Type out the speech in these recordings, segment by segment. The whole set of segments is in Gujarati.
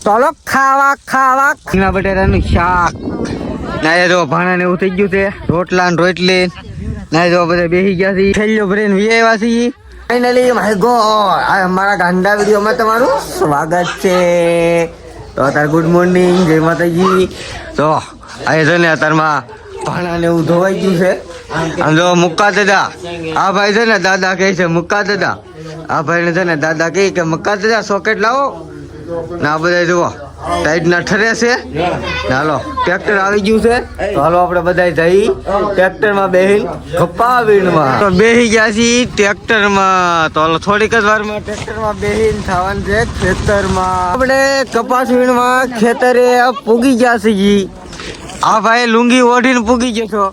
ચાલો ખાવા ખાવા રીંગણા બટેટાનું શાક ના જો ભાણા ને એવું થઈ ગયું છે. રોટલા ને રોટલી ના જો બધા બેસી ગયા છે. થેલીઓ ભરીને વી આવ્યા છે. ફાઇનલી માય ગોડ આ અમારા ગાંડા વિડીયોમાં તમારું સ્વાગત છે. તો અત્યારે ગુડ મોર્નિંગ, જય માતાજી. તો આ છે ને અત્યારમાં ભાણા ને એવું ધોવાઈ ગયું છે. આમ જો મુક્કા દાદા, આ ભાઈ છે ને દાદા કહે છે મુક્કા દાદા, આ ભાઈ ને છે ને દાદા કહે કે મુક્કા દાદા સોકેટ લાવો ના. બધા જુઓ ટાઈટ ના ઠરે છે. હાલો ટ્રેક્ટર આવી ગયું છે. તો હાલો આપણે બધા જઈ ટ્રેક્ટર માં બેહી કપા વીણમાં. તો બેસી ગયા છીએ ટ્રેક્ટર માં. તો હાલો થોડીક જ વારમાં ટ્રેક્ટર માં બેહીને થવાનું છે ખેતરમાં. આપણે કપાસ વીણમાં ખેતરે પૂગી ગયા છીએ. આ ભાઈ લુંગી ઓઢીને પૂગી ગયો છો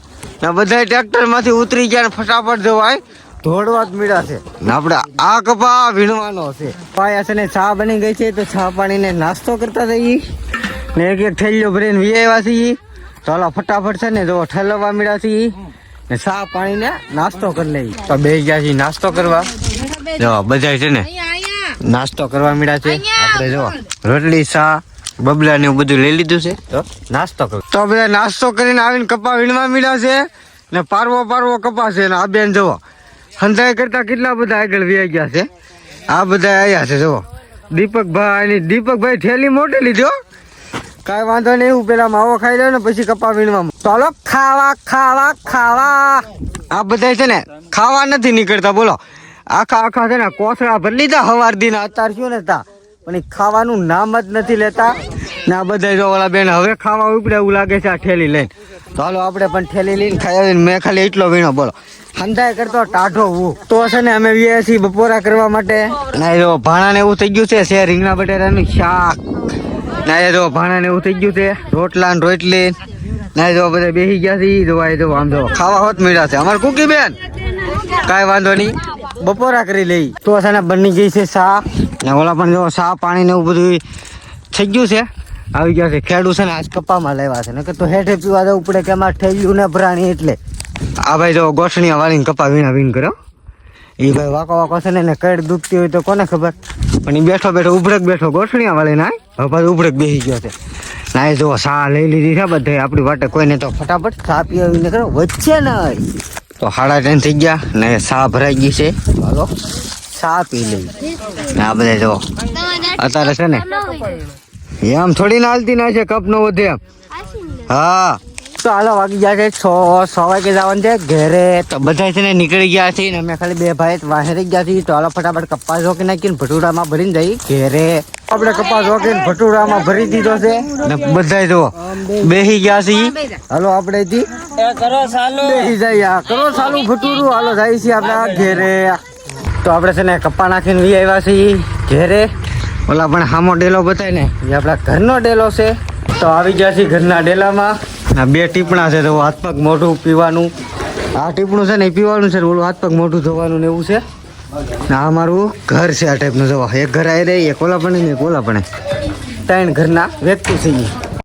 ને બધા ટ્રેક્ટર માંથી ઉતરી ગયા ને ફટાફટ જવાય દોડવા જ મળ્યા છે ને આપણે આ કપા વીણવાનો છે. પાયા છે ને ચા બની ગઈ છે તો ચા પાણીને નાસ્તો કરતા જઈએ ને એક એક થેલીઓ ભરીને વી આવ્યા છીએ. તો હાલો ફટાફટ છે ને જો ઠલવવા મળ્યા છીએ ને ચા પાણીને નાસ્તો કરી લઈએ. તો બે ગયા છીએ નાસ્તો કરવા. જો બધા છે ને નાસ્તો કરવા મળ્યા છે. આપણે જો રોટલી ચા બબલા ને એવું બધું લઈ લીધું છે. તો નાસ્તો કરો. તો બધા નાસ્તો કરીને આવીને કપા વીણવા મળ્યા છે ને પારવો પારવો કપા છે. ને આ બેન જુઓ હંધાઈ કરતા કેટલા બધા આગળ વ્યાઈ ગયા છે. આ બધા આવ્યા છે જુઓ દીપકભાઈ થેલી મોટી લીધો. કાંઈ વાંધો નહીં, એવું પેલા માવો ખાઈ લો ને પછી કપા વીણવામાં. ચાલો ખાવા ખાવા ખાવા. આ બધા છે ને ખાવા નથી નીકળતા. બોલો આખા છે ને કોથળા ભરી લીધા હવાર દિન અત્યાર શું ને તા પણ એ ખાવાનું નામ જ નથી લેતા ને. આ બધા જો ઓલા બેન હવે ખાવા ઉપડે એવું લાગે છે આ ઠેલી લઈને. તો હાલો આપણે પણ ઠેલી લઈને ખાઈ આવીને મેં ખાલી એટલો વીણો. બોલો હંધાઈ કરતો ટાઢો હું તો છે ને અમે વીએ છીએ બપોરા કરવા માટે. ના જો ભાણા ને એવું થઈ ગયું છે રીંગણા બટેટાનું શાક. ના જો ભાણા ને એવું થઈ ગયું છે રોટલા ને રોટલી ના જો બધા બેસી ગયા છે. જોવાય જો આમ જો ખાવા હોત મળ્યા છે. અમારે કુકી બેન કાંઈ વાંધો નહીં, બપોરા કરી લઈ. તો છે ને બની ગઈ છે શા ને ઓલા પણ જો શા પાણી ને એવું બધું થઈ ગયું છે. આવી ગયા છે ખેડૂત છે ને આજ કપામાં લેવા છે નકર તો હેઠે પીવા જવું પડે કે એમાં ઠેલ્યું ને ભરાણી. એટલે આ ભાઈ જો ગોઠણીયા વાળીને કપા વીણા વીણ કર્યો. એ ભાઈ વાકો છે ને કડ દુખતી હોય તો કોને ખબર, પણ એ બેઠો બેઠો ઉભરક બેઠો ગોઠણીયા વાળી ના હવે પાછું ઉભરક બેસી ગયો છે. ના એ જો શા લઈ લીધી છે બધે આપણી વાટે. કોઈને તો ફટાફટ શા પીવી કરો વચ્ચે નહીં. તો 10:30 થઈ ગયા ને શા ભરાઈ ગઈ છે. હાલો શા પી લઈ. આ બધા જો અત્યારે છે ને આમ થોડી ના હાલતી ના છે કપ નો વધે એમ. હા તો હાલો વાગી ગયા છે 6 વાગે જવાનું છે ઘરે. તો બધા છે ને નીકળી ગયા છે ને અમે ખાલી બે ભાઈ વાહે રહી ગયા છીએ. તો હાલો ફટાફટ કપાસ રોકી નાખીને ભટુરામાં ભરીને જઈ ઘરે. આપણે કપાસ રોકીને ભટુરામાં ભરી દીધો છે ને બધા જો બેસી ગયા છીએ. હાલો આપણે બેસી જઈએ કરો ચાલુ ભટુરું. હાલો જાય છે આપણે ઘેરે. તો આપણે છે ને કપા નાખીને વી આવ્યા છીએ ઘેરે. ઓલા પણ હામો ડેલો બતાય ને એ આપણા ઘરનો ડેલો છે. તો આવી ગયા છીએ ઘરના ડેલામાં. આ બે ટીપણા છે તો હાથ પગ મોઢું પીવાનું. આ ટીપણું છે ને એ પીવાનું છે ને ઓલું હાથ પગ મોઢું ધોવાનું ને એવું છે. આ અમારું ઘર છે આ ટાઈપનું. જોવા એક ઘર આવી રહી એક ઓલા પણ ને એક ઓલા પણ 3 ઘરના વ્યક્તિ છે.